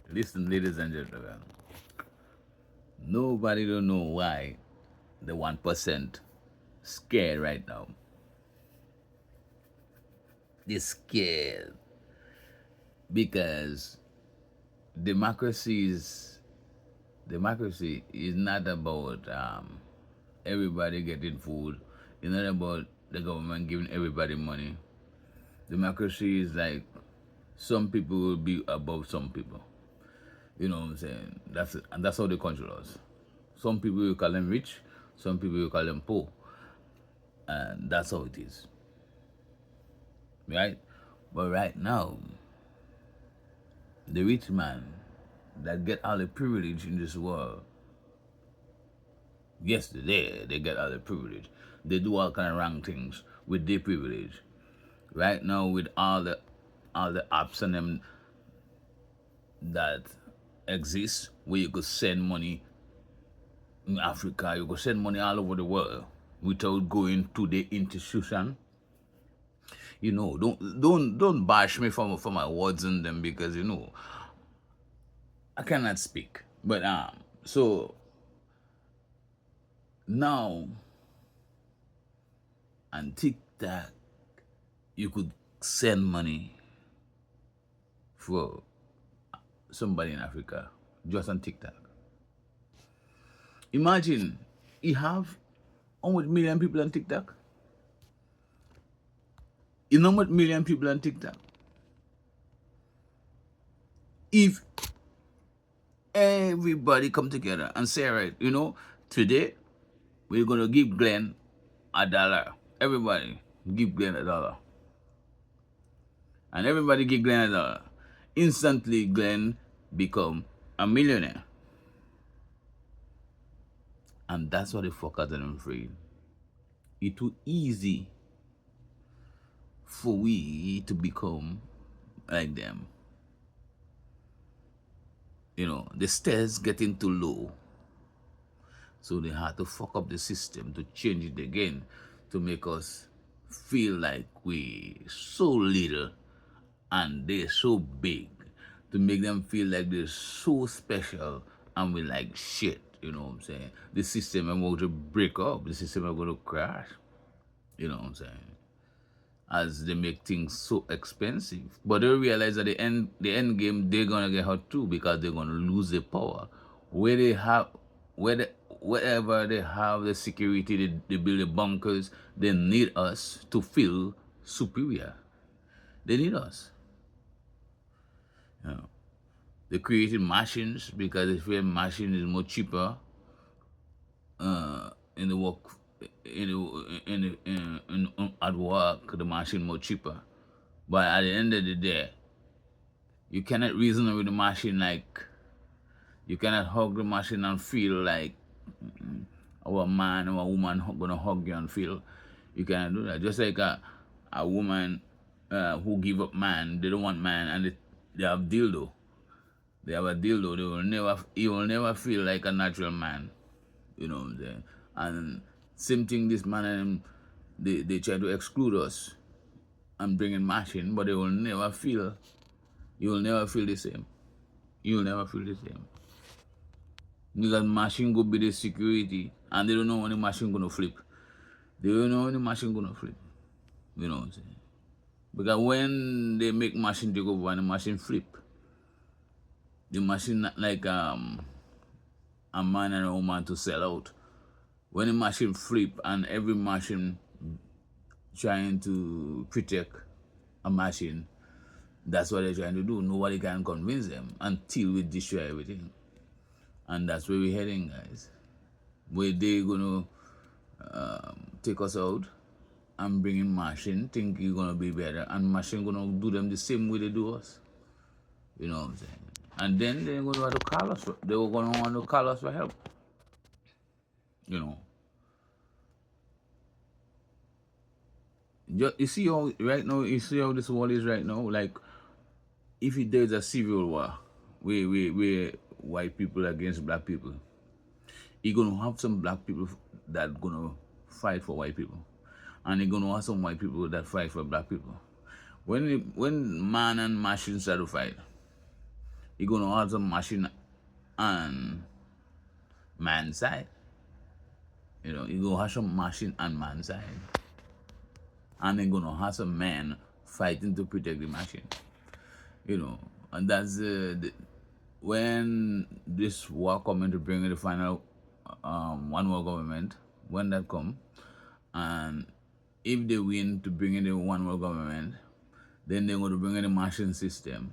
Listen, ladies and gentlemen, nobody don't know why the 1% scared right now. They're scared because democracy is democracy is not about everybody getting food. It's not about the government giving everybody money. Democracy is like some people will be above some people. You know what I'm saying? That's it. And that's how they control us. Some people will call them rich, some people will call them poor. And that's how it is. Right? But right now, the rich man that get all the privilege in this world, yesterday they get all the privilege. They do all kind of wrong things with their privilege. Right now with all the apps and them that exist where you could send money in Africa, you could send money all over the world without going to the institution. Don't bash me for my words in them because I cannot speak. But so now on TikTok you could send money for somebody in Africa just on TikTok. Imagine you have how much million people on TikTok? You know what million people on TikTok? If everybody come together and say, all right, today we're gonna give Glenn $1. Everybody give Glenn $1. And everybody give Glenn $1. Instantly Glenn become a millionaire. And that's what the fuckers are afraid. It's too easy for we to become like them. The stairs getting too low. So they had to fuck up the system to change it again to make us feel like we so little and they're so big. To make them feel like they're so special and we like shit. You know what I'm saying? The system is going to break up. The system is going to crash. You know what I'm saying? As they make things so expensive. But they realize that the end game they're gonna get hurt too because they're gonna lose the power. Where they have wherever they have the security, they build the bunkers, they need us to feel superior. They need us. You know. They created machines because they feel machine is more cheaper in the work at work the machine more cheaper. But at the end of the day, you cannot reason with the machine like you cannot hug the machine and feel like a man or a woman gonna hug you and feel. You cannot do that. Just like a woman who give up man, they don't want man, and they have dildo. They have a dildo. You will never feel like a natural man. You know what I'm saying? And same thing, this man and him, they try to exclude us and bring in machine, but they will never feel. You will never feel the same. You will never feel the same. Because machine go be the security and they don't know when the machine gonna flip. They don't know when the machine gonna flip. You know what I'm saying? Because when they make machine take over and the machine flip, the machine not like a man and a woman to sell out. When the machine flip and every machine trying to protect a machine, that's what they're trying to do. Nobody can convince them until we destroy everything. And that's where we're heading, guys. Where they're gonna take us out and bring in machine, think you're gonna be better, and machine gonna do them the same way they do us. You know what I'm saying? And then they're gonna want to call us. They were gonna want to call us for help. You know. You see how right now. You see how this world is right now. Like, if there's a civil war, where white people against black people, you're gonna have some black people that gonna fight for white people, and you're gonna have some white people that fight for black people. When man and machine start to fight, You're gonna have some machine on man side. You know, you're gonna have some machine on man side. And they're gonna have some men fighting to protect the machine. You know, and that's when this war coming to bring in the final one world government, when that come, and if they win to bring in the one world government, then they're going to bring in the machine system,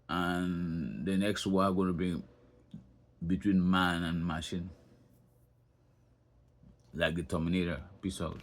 and the next war going to be between man and machine, like the Terminator. Peace out.